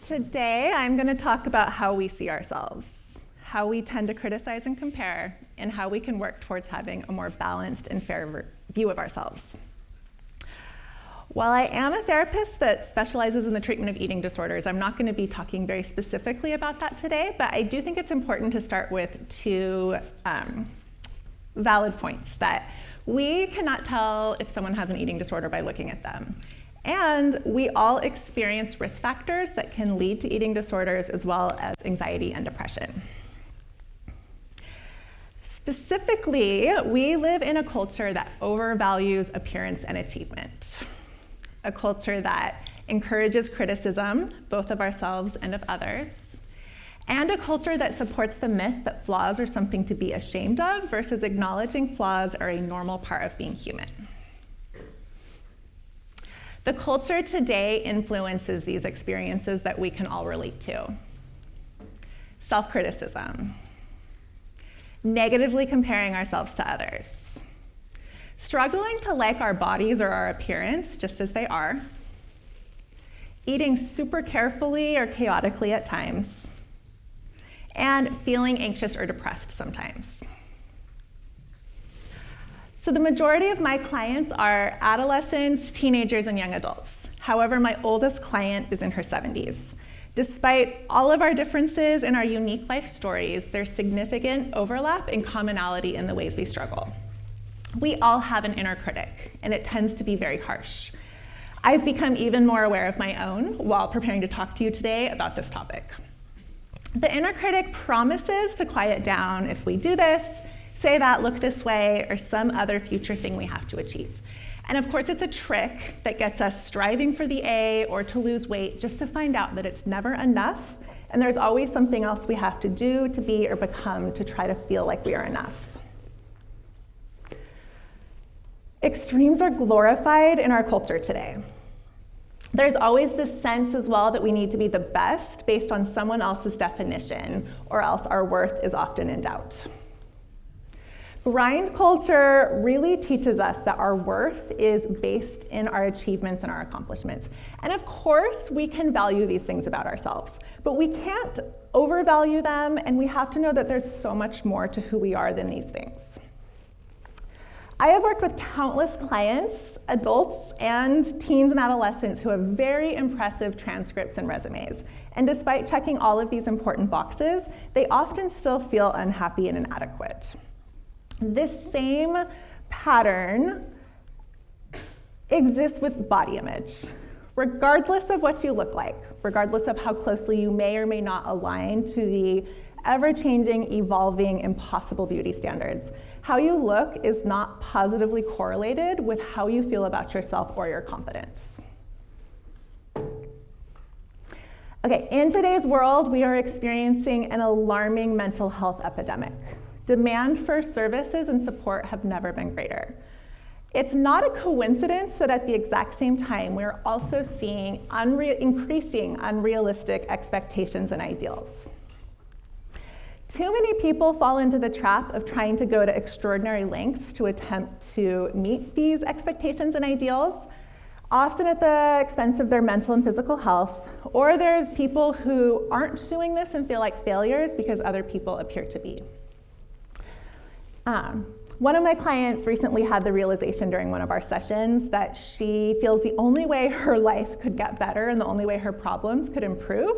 Today, I'm going to talk about how we see ourselves, how we tend to criticize and compare, and how we can work towards having a more balanced and fair view of ourselves. While I am a therapist that specializes in the treatment of eating disorders, I'm not going to be talking very specifically about that today, but I do think it's important to start with two valid points: that we cannot tell if someone has an eating disorder by looking at them. And we all experience risk factors that can lead to eating disorders, as well as anxiety and depression. Specifically, we live in a culture that overvalues appearance and achievement, a culture that encourages criticism, both of ourselves and of others, and a culture that supports the myth that flaws are something to be ashamed of versus acknowledging flaws are a normal part of being human. The culture today influences these experiences that we can all relate to. Self-criticism, negatively comparing ourselves to others, struggling to like our bodies or our appearance just as they are, eating super carefully or chaotically at times, and feeling anxious or depressed sometimes. So the majority of my clients are adolescents, teenagers, and young adults. However, my oldest client is in her 70s. Despite all of our differences and our unique life stories, there's significant overlap and commonality in the ways we struggle. We all have an inner critic, and it tends to be very harsh. I've become even more aware of my own while preparing to talk to you today about this topic. The inner critic promises to quiet down if we do this, say that, look this way, or some other future thing we have to achieve. And of course, it's a trick that gets us striving for the A or to lose weight just to find out that it's never enough, and there's always something else we have to do, to be, or become to try to feel like we are enough. Extremes are glorified in our culture today. There's always this sense as well that we need to be the best based on someone else's definition, or else our worth is often in doubt. Grind culture really teaches us that our worth is based in our achievements and our accomplishments. And of course, we can value these things about ourselves, but we can't overvalue them, and we have to know that there's so much more to who we are than these things. I have worked with countless clients, adults and teens and adolescents who have very impressive transcripts and resumes. And despite checking all of these important boxes, they often still feel unhappy and inadequate. This same pattern exists with body image. Regardless of what you look like, regardless of how closely you may or may not align to the ever-changing, evolving, impossible beauty standards, how you look is not positively correlated with how you feel about yourself or your confidence. Okay, in today's world, we are experiencing an alarming mental health epidemic. Demand for services and support have never been greater. It's not a coincidence that at the exact same time, we're also seeing increasing unrealistic expectations and ideals. Too many people fall into the trap of trying to go to extraordinary lengths to attempt to meet these expectations and ideals, often at the expense of their mental and physical health, or there's people who aren't doing this and feel like failures because other people appear to be. One of my clients recently had the realization during one of our sessions that she feels the only way her life could get better and the only way her problems could improve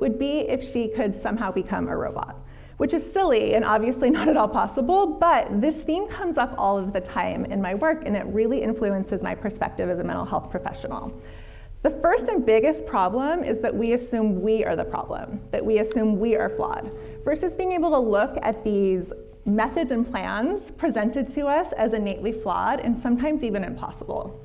would be if she could somehow become a robot, which is silly and obviously not at all possible, but this theme comes up all of the time in my work, and it really influences my perspective as a mental health professional. The first and biggest problem is that we assume we are the problem, that we assume we are flawed, versus being able to look at these methods and plans presented to us as innately flawed and sometimes even impossible.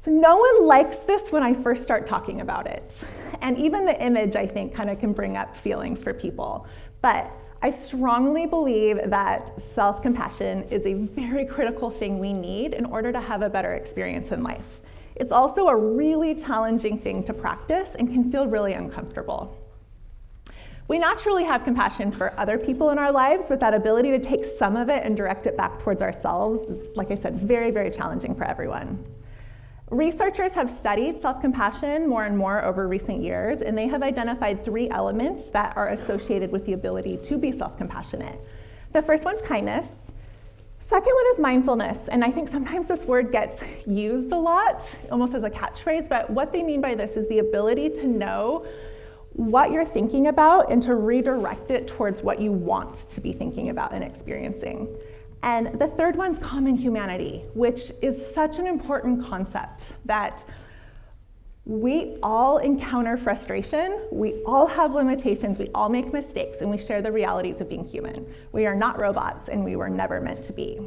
So no one likes this when I first start talking about it. And even the image, I think, kind of can bring up feelings for people. But I strongly believe that self-compassion is a very critical thing we need in order to have a better experience in life. It's also a really challenging thing to practice and can feel really uncomfortable. We naturally have compassion for other people in our lives, but that ability to take some of it and direct it back towards ourselves is, like I said, very, very challenging for everyone. Researchers have studied self-compassion more and more over recent years, and they have identified 3 elements that are associated with the ability to be self-compassionate. The first one's kindness. Second one is mindfulness, and I think sometimes this word gets used a lot, almost as a catchphrase, but what they mean by this is the ability to know what you're thinking about and to redirect it towards what you want to be thinking about and experiencing. And the third one's common humanity, which is such an important concept that we all encounter frustration, we all have limitations, we all make mistakes, and we share the realities of being human. We are not robots, and we were never meant to be.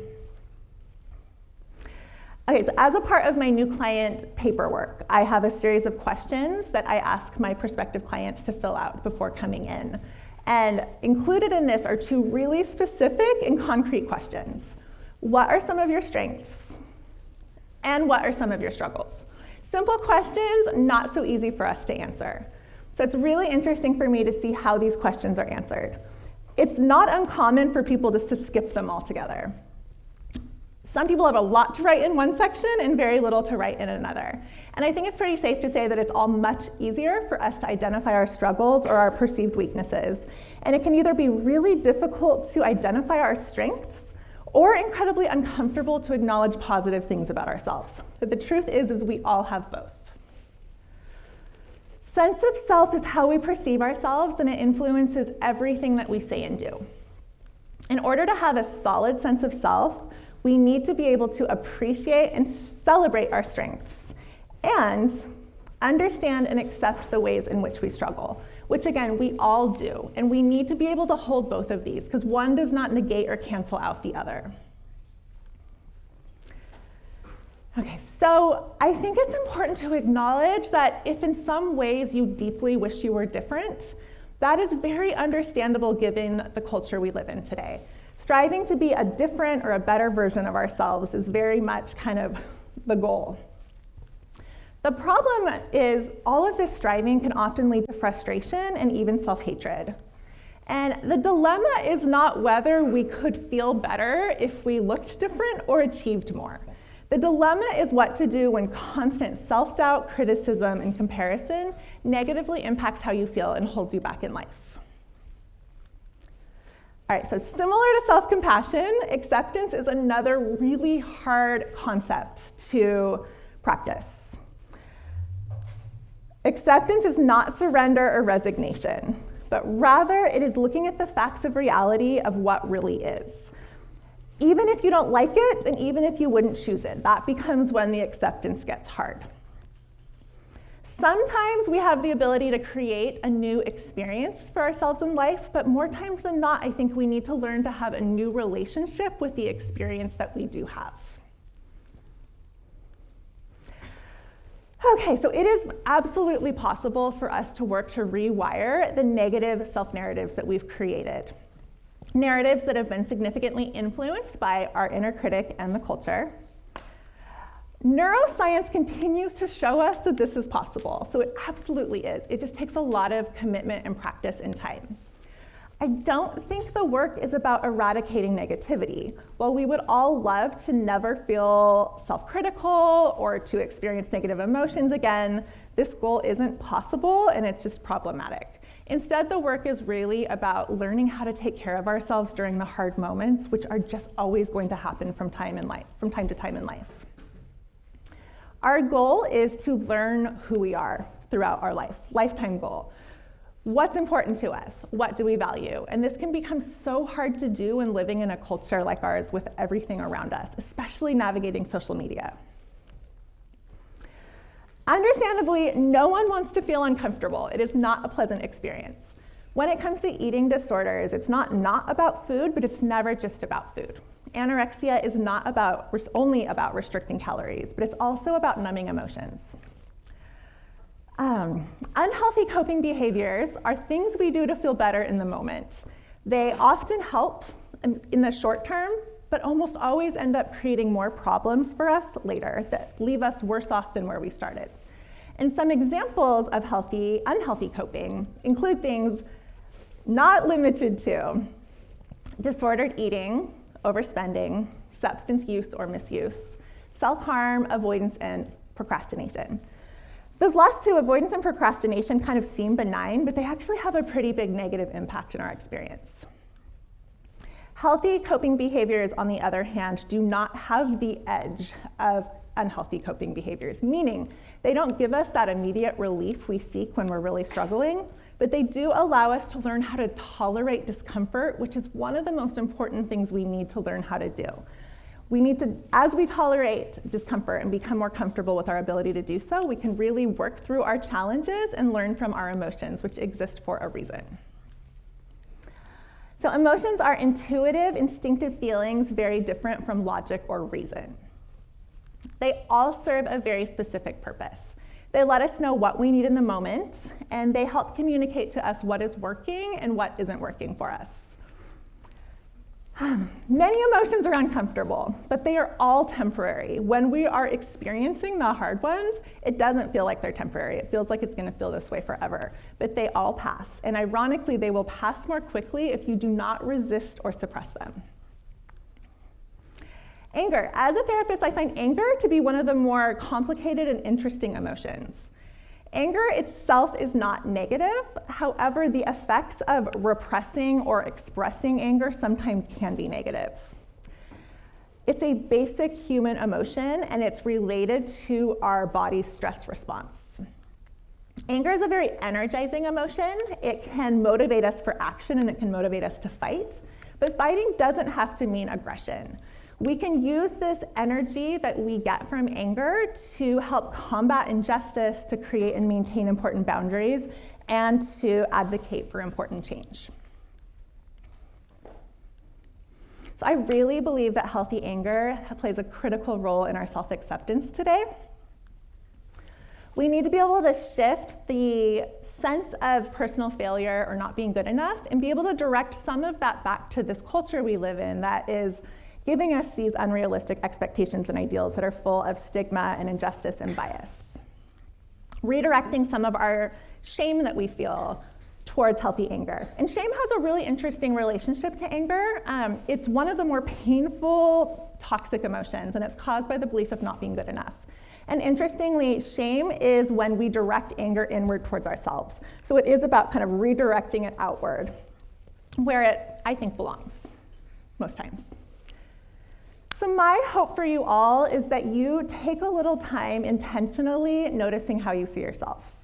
Okay, so as a part of my new client paperwork, I have a series of questions that I ask my prospective clients to fill out before coming in. And included in this are 2 really specific and concrete questions. What are some of your strengths? And what are some of your struggles? Simple questions, not so easy for us to answer. So it's really interesting for me to see how these questions are answered. It's not uncommon for people just to skip them altogether. Some people have a lot to write in one section and very little to write in another. And I think it's pretty safe to say that it's all much easier for us to identify our struggles or our perceived weaknesses. And it can either be really difficult to identify our strengths or incredibly uncomfortable to acknowledge positive things about ourselves. But the truth is we all have both. Sense of self is how we perceive ourselves, and it influences everything that we say and do. In order to have a solid sense of self, we need to be able to appreciate and celebrate our strengths and understand and accept the ways in which we struggle, which again, we all do. And we need to be able to hold both of these because one does not negate or cancel out the other. Okay, so I think it's important to acknowledge that if in some ways you deeply wish you were different, that is very understandable given the culture we live in today. Striving to be a different or a better version of ourselves is very much kind of the goal. The problem is all of this striving can often lead to frustration and even self-hatred. And the dilemma is not whether we could feel better if we looked different or achieved more. The dilemma is what to do when constant self-doubt, criticism, and comparison negatively impacts how you feel and holds you back in life. All right, so similar to self-compassion, acceptance is another really hard concept to practice. Acceptance is not surrender or resignation, but rather it is looking at the facts of reality of what really is. Even if you don't like it, and even if you wouldn't choose it, that becomes when the acceptance gets hard. Sometimes we have the ability to create a new experience for ourselves in life, but more times than not, I think we need to learn to have a new relationship with the experience that we do have. Okay, so it is absolutely possible for us to work to rewire the negative self-narratives that we've created. Narratives that have been significantly influenced by our inner critic and the culture. Neuroscience continues to show us that this is possible, so it absolutely is. It just takes a lot of commitment and practice and time. I don't think the work is about eradicating negativity. While we would all love to never feel self-critical or to experience negative emotions again, this goal isn't possible and it's just problematic. Instead, the work is really about learning how to take care of ourselves during the hard moments, which are just always going to happen from time to time in life. Our goal is to learn who we are throughout our life, lifetime goal. What's important to us? What do we value? And this can become so hard to do when living in a culture like ours with everything around us, especially navigating social media. Understandably, no one wants to feel uncomfortable. It is not a pleasant experience. When it comes to eating disorders, it's not about food, but it's never just about food. Anorexia is not only about restricting calories, but it's also about numbing emotions. Unhealthy coping behaviors are things we do to feel better in the moment. They often help in the short term, but almost always end up creating more problems for us later that leave us worse off than where we started. And some examples of unhealthy coping include things not limited to disordered eating, overspending, substance use or misuse, self-harm, avoidance, and procrastination. Those last two, avoidance and procrastination, kind of seem benign, but they actually have a pretty big negative impact in our experience. Healthy coping behaviors, on the other hand, do not have the edge of unhealthy coping behaviors, meaning they don't give us that immediate relief we seek when we're really struggling, but they do allow us to learn how to tolerate discomfort, which is one of the most important things we need to learn how to do. We need to, as we tolerate discomfort and become more comfortable with our ability to do so, we can really work through our challenges and learn from our emotions, which exist for a reason. So emotions are intuitive, instinctive feelings, very different from logic or reason. They all serve a very specific purpose. They let us know what we need in the moment, and they help communicate to us what is working and what isn't working for us. Many emotions are uncomfortable, but they are all temporary. When we are experiencing the hard ones, it doesn't feel like they're temporary. It feels like it's going to feel this way forever, but they all pass. And ironically, they will pass more quickly if you do not resist or suppress them. Anger. As a therapist, I find anger to be one of the more complicated and interesting emotions. Anger itself is not negative. However, the effects of repressing or expressing anger sometimes can be negative. It's a basic human emotion, and it's related to our body's stress response. Anger is a very energizing emotion. It can motivate us for action, and it can motivate us to fight. But fighting doesn't have to mean aggression. We can use this energy that we get from anger to help combat injustice, to create and maintain important boundaries, and to advocate for important change. So I really believe that healthy anger plays a critical role in our self-acceptance today. We need to be able to shift the sense of personal failure or not being good enough and be able to direct some of that back to this culture we live in that is giving us these unrealistic expectations and ideals that are full of stigma and injustice and bias. Redirecting some of our shame that we feel towards healthy anger. And shame has a really interesting relationship to anger. It's one of the more painful, toxic emotions, and it's caused by the belief of not being good enough. And interestingly, shame is when we direct anger inward towards ourselves. So it is about kind of redirecting it outward, where it, I think, belongs, most times. So my hope for you all is that you take a little time intentionally noticing how you see yourself.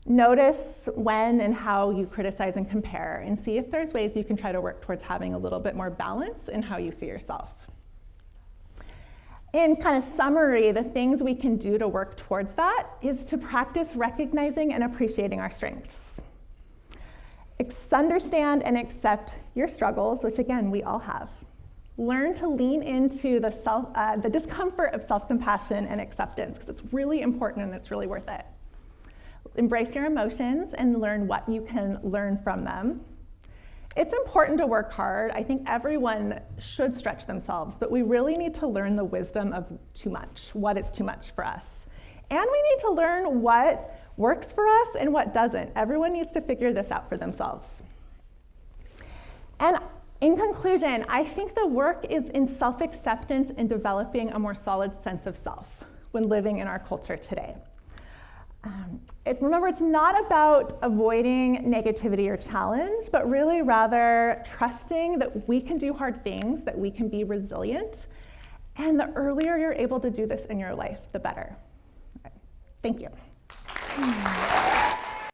Notice when and how you criticize and compare, and see if there's ways you can try to work towards having a little bit more balance in how you see yourself. In kind of summary, the things we can do to work towards that is to practice recognizing and appreciating our strengths. Understand and accept your struggles, which again, we all have. Learn to lean into the discomfort of self-compassion and acceptance, because it's really important and it's really worth it. Embrace your emotions and learn what you can learn from them. It's important to work hard. I think everyone should stretch themselves, but we really need to learn the wisdom of too much, what is too much for us. And we need to learn what works for us and what doesn't. Everyone needs to figure this out for themselves. And in conclusion, I think the work is in self-acceptance and developing a more solid sense of self when living in our culture today. Remember, it's not about avoiding negativity or challenge, but really rather trusting that we can do hard things, that we can be resilient, and the earlier you're able to do this in your life, the better. Thank you.